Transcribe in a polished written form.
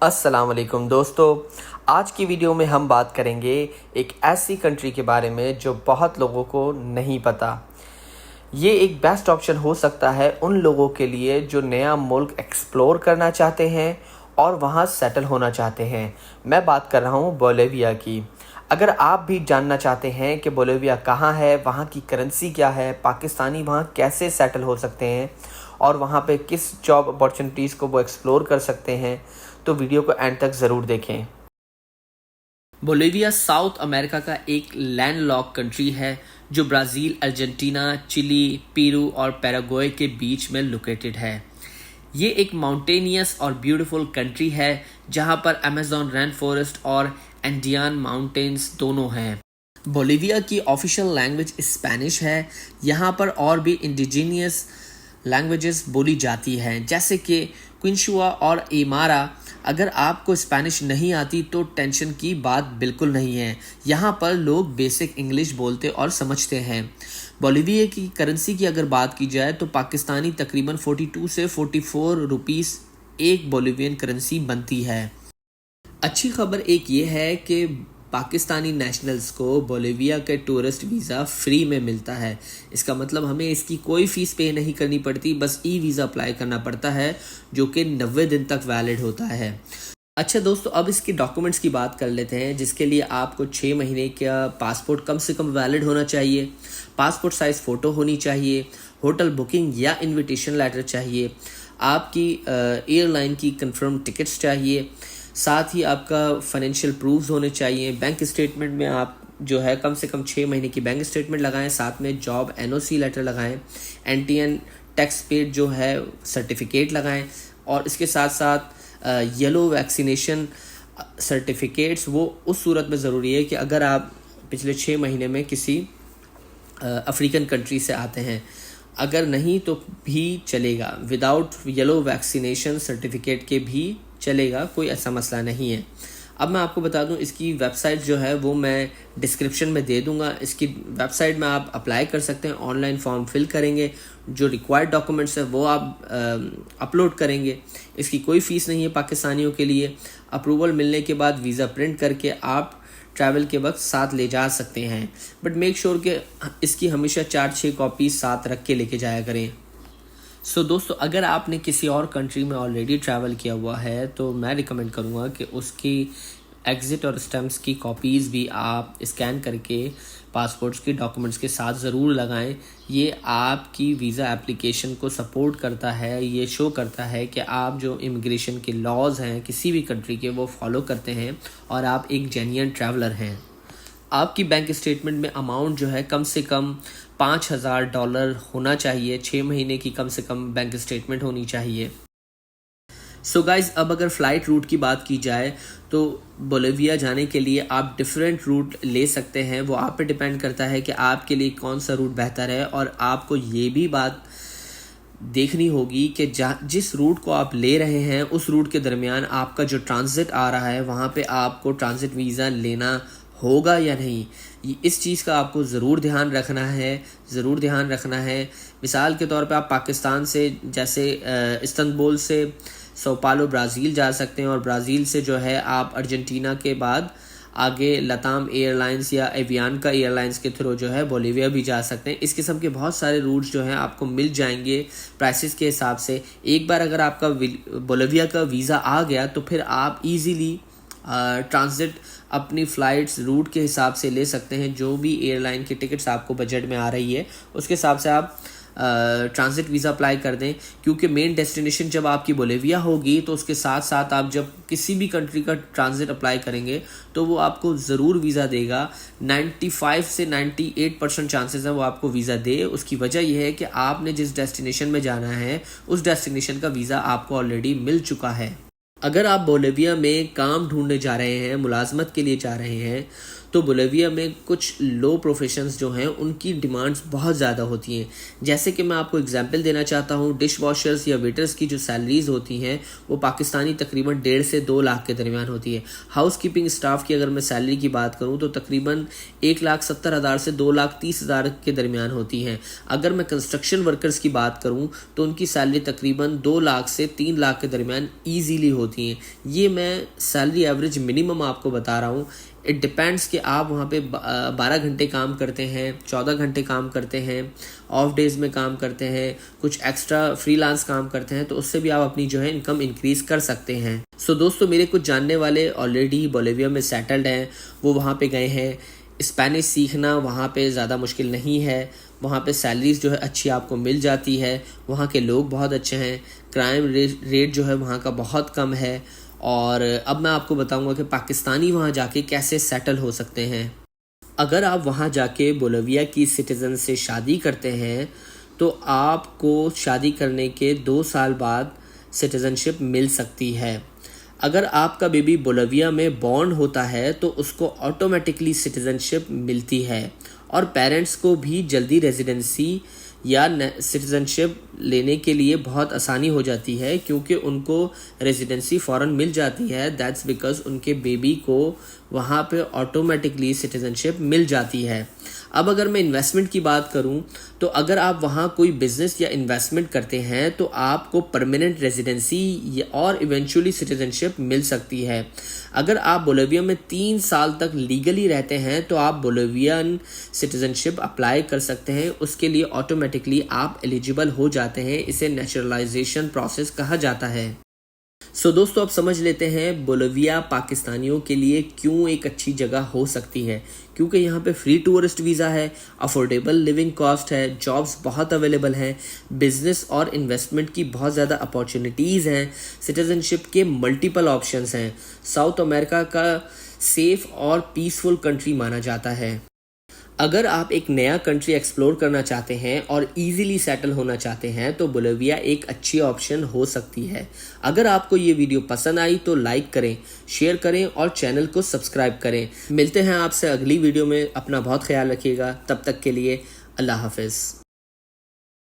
अस्सलाम वालेकुम दोस्तों। आज की वीडियो में हम बात करेंगे एक ऐसी कंट्री के बारे में जो बहुत लोगों को नहीं पता। ये एक बेस्ट ऑप्शन हो सकता है उन लोगों के लिए जो नया मुल्क एक्सप्लोर करना चाहते हैं और वहाँ सेटल होना चाहते हैं। मैं बात कर रहा हूँ बोलिविया की। अगर आप भी जानना चाहते हैं कि बोलिविया कहाँ है, वहाँ की करेंसी क्या है, पाकिस्तानी वहाँ कैसे सेटल हो सकते हैं और वहाँ पे किस जॉब अपॉर्चुनिटीज़ को वो एक्सप्लोर कर सकते हैं, तो वीडियो को एंड तक ज़रूर देखें। बोलिविया साउथ अमेरिका का एक लैंडलॉक कंट्री है जो ब्राज़ील, अर्जेंटीना, चिली, पेरू और पैराग्वे के बीच में लोकेटेड है। ये एक माउंटेनियस और ब्यूटीफुल कंट्री है जहाँ पर अमेज़न रेन फॉरेस्ट और एंडियन माउंटेन्स दोनों हैं। बोलिविया की ऑफिशियल लैंग्वेज स्पेनिश है। यहाँ पर और भी इंडिजीनियस लैंग्वेजेस बोली जाती हैं जैसे कि क्विंचुआ और एमारा। अगर आपको स्पेनिश नहीं आती तो टेंशन की बात बिल्कुल नहीं है, यहाँ पर लोग बेसिक इंग्लिश बोलते और समझते हैं। बोलिविया की करेंसी की अगर बात की जाए तो पाकिस्तानी तकरीबन 42 से 44 रुपीस एक बोलिवियन करेंसी बनती है। अच्छी खबर एक ये है कि पाकिस्तानी नेशनल्स को बोलिविया के टूरिस्ट वीज़ा फ्री में मिलता है। इसका मतलब हमें इसकी कोई फ़ीस पे नहीं करनी पड़ती, बस ई वीज़ा अप्लाई करना पड़ता है जो कि 90 दिन तक वैलिड होता है। अच्छा दोस्तों, अब इसके डॉक्यूमेंट्स की बात कर लेते हैं, जिसके लिए आपको 6 महीने का पासपोर्ट कम से कम वैलिड होना चाहिए, पासपोर्ट साइज़ फ़ोटो होनी चाहिए, होटल बुकिंग या इन्विटेशन लेटर चाहिए, आपकी एयरलाइन की कंफर्म टिकट्स चाहिए, साथ ही आपका फाइनेंशियल प्रूफ्स होने चाहिए। बैंक स्टेटमेंट में आप जो है कम से कम 6 महीने की बैंक स्टेटमेंट लगाएं, साथ में जॉब एनओसी लेटर लगाएं, एनटीएन टैक्स पेड जो है सर्टिफिकेट लगाएं और इसके साथ साथ येलो वैक्सीनेशन सर्टिफिकेट्स वो उस सूरत में ज़रूरी है कि अगर आप पिछले 6 महीने में किसी अफ्रीकन कंट्री से आते हैं। अगर नहीं तो भी चलेगा, विदाउट येलो वैक्सीनेशन सर्टिफिकेट के भी चलेगा, कोई ऐसा मसला नहीं है। अब मैं आपको बता दूं, इसकी वेबसाइट जो है वो मैं डिस्क्रिप्शन में दे दूंगा। इसकी वेबसाइट में आप अप्लाई कर सकते हैं, ऑनलाइन फॉर्म फिल करेंगे, जो रिक्वायर्ड डॉक्यूमेंट्स है वो आप अपलोड करेंगे। इसकी कोई फ़ीस नहीं है पाकिस्तानियों के लिए। अप्रूवल मिलने के बाद वीज़ा प्रिंट करके आप ट्रैवल के वक्त साथ ले जा सकते हैं, बट मेक श्योर कि इसकी हमेशा 4-6 कॉपी साथ रख के लेके जाया करें। सो दोस्तों, अगर आपने किसी और कंट्री में ऑलरेडी ट्रैवल किया हुआ है तो मैं रिकमेंड करूँगा कि उसकी एग्ज़िट और स्टैम्प्स की कॉपीज़ भी आप स्कैन करके पासपोर्ट्स के डॉक्यूमेंट्स के साथ ज़रूर लगाएं। ये आपकी वीज़ा एप्लीकेशन को सपोर्ट करता है, ये शो करता है कि आप जो इमिग्रेशन के लॉज हैं किसी भी कंट्री के वो फॉलो करते हैं और आप एक जेन्युइन ट्रैवलर हैं। आपकी बैंक स्टेटमेंट में अमाउंट जो है कम से कम $5,000 होना चाहिए। 6 महीने की कम से कम बैंक स्टेटमेंट होनी चाहिए। सो गाइज़, अब अगर फ़्लाइट रूट की बात की जाए तो बोलिविया जाने के लिए आप डिफरेंट रूट ले सकते हैं। वो आप पे डिपेंड करता है कि आपके लिए कौन सा रूट बेहतर है, और आपको ये भी बात देखनी होगी कि जिस रूट को आप ले रहे हैं उस रूट के दरमियान आपका जो ट्रांजिट आ रहा है वहाँ पे आपको ट्रांजिट वीज़ा लेना होगा या नहीं। इस चीज़ का आपको ज़रूर ध्यान रखना है। मिसाल के तौर पे आप पाकिस्तान से जैसे इस्तांबुल से सौ पालो ब्राज़ील जा सकते हैं, और ब्राज़ील से जो है आप अर्जेंटीना के बाद आगे लताम एयरलाइंस या एवियान का एयरलाइंस के थ्रू जो है बोलिविया भी जा सकते हैं। इस किस्म के बहुत सारे रूट्स जो हैं आपको मिल जाएंगे प्राइसेस के हिसाब से। एक बार अगर आपका बोलिविया का वीज़ा आ गया तो फिर आप इजीली ट्रांजिट अपनी फ़्लाइट्स रूट के हिसाब से ले सकते हैं। जो भी एयरलाइन की टिकट्स आपको बजट में आ रही है उसके हिसाब से आप ट्रांजिट वीज़ा अप्लाई कर दें, क्योंकि मेन डेस्टिनेशन जब आपकी बोलिविया होगी तो उसके साथ साथ आप जब किसी भी कंट्री का ट्रांजिट अप्लाई करेंगे तो वो आपको ज़रूर वीज़ा देगा। 95 से 98% चांसेस है वो आपको वीज़ा दे। उसकी वजह यह है कि आपने जिस डेस्टिनेशन में जाना है उस डेस्टिनेशन का वीज़ा आपको ऑलरेडी मिल चुका है। अगर आप बोलिविया में काम ढूंढने जा रहे हैं, मुलाजमत के लिए जा रहे हैं, तो बोलिविया में कुछ लो प्रोफेशंस जो हैं उनकी डिमांड्स बहुत ज़्यादा होती हैं। जैसे कि मैं आपको एग्जांपल देना चाहता हूँ, डिश वॉशर्स या वेटर्स की जो सैलरीज होती हैं वो पाकिस्तानी तकरीबन 1.5 से 2 लाख के दरमियान होती है। हाउस कीपिंग स्टाफ की अगर मैं सैलरी की बात करूँ तो तकरीबन 1,70,000 से 2,30,000 के दरमियान होती हैं। अगर मैं कंस्ट्रक्शन वर्कर्स की बात करूँ तो उनकी सैलरी तकरीबन 2 लाख से 3 लाख के दरमियान ईजीली होती हैं। ये मैं सैलरी एवरेज मिनिमम आपको बता रहा हूँ। इट डिपेंड्स कि आप वहाँ पे 12 घंटे काम करते हैं, 14 घंटे काम करते हैं, ऑफ डेज में काम करते हैं, कुछ एक्स्ट्रा फ्रीलांस काम करते हैं, तो उससे भी आप अपनी जो है इनकम इंक्रीज कर सकते हैं। सो दोस्तों, मेरे कुछ जानने वाले ऑलरेडी बोलिविया में सेटल्ड हैं, वो वहाँ पे गए हैं। स्पेनिश सीखना वहाँ पे ज़्यादा मुश्किल नहीं है, वहाँ पे सैलरीज जो है अच्छी आपको मिल जाती है, वहाँ के लोग बहुत अच्छे हैं, क्राइम रेट जो है वहाँ का बहुत कम है। और अब मैं आपको बताऊंगा कि पाकिस्तानी वहाँ जाके कैसे सेटल हो सकते हैं। अगर आप वहाँ जाके बोलिविया की सिटीज़न से शादी करते हैं तो आपको शादी करने के 2 साल बाद सिटीज़नशिप मिल सकती है। अगर आपका बेबी बोलिविया में बॉर्न होता है तो उसको ऑटोमेटिकली सिटीज़नशिप मिलती है और पेरेंट्स को भी जल्दी रेजिडेंसी या सिटीज़नशिप लेने के लिए बहुत आसानी हो जाती है, क्योंकि उनको रेजिडेंसी फ़ौरन मिल जाती है। दैट्स बिकॉज उनके बेबी को वहाँ पे ऑटोमेटिकली सिटीज़नशिप मिल जाती है। अब अगर मैं इन्वेस्टमेंट की बात करूँ तो अगर आप वहाँ कोई बिजनेस या इन्वेस्टमेंट करते हैं तो आपको परमानेंट रेजिडेंसी और इवेंचुअली सिटीज़नशिप मिल सकती है। अगर आप बोलिविया में 3 साल तक लीगली रहते हैं तो आप बोलिवियन सिटीज़नशिप अप्लाई कर सकते हैं। उसके लिए ऑटोमेटिकली आप एलिजिबल हो जाते हैं। इसे नेचुरलाइजेशन प्रोसेस कहा जाता है। सो दोस्तों, अब समझ लेते हैं बोलिविया पाकिस्तानियों के लिए क्यों एक अच्छी जगह हो सकती है। क्योंकि यहाँ पे फ्री टूरिस्ट वीज़ा है, अफोर्डेबल लिविंग कॉस्ट है, जॉब्स बहुत अवेलेबल हैं, बिजनेस और इन्वेस्टमेंट की बहुत ज़्यादा अपॉर्चुनिटीज़ हैं, सिटीज़नशिप के मल्टीपल ऑप्शंस हैं। साउथ अमेरिका का सेफ और पीसफुल कंट्री माना जाता है। अगर आप एक नया कंट्री एक्सप्लोर करना चाहते हैं और इजीली सेटल होना चाहते हैं तो बोलिविया एक अच्छी ऑप्शन हो सकती है। अगर आपको ये वीडियो पसंद आई तो लाइक करें, शेयर करें और चैनल को सब्सक्राइब करें। मिलते हैं आपसे अगली वीडियो में। अपना बहुत ख्याल रखिएगा। तब तक के लिए अल्लाह हाफिज़।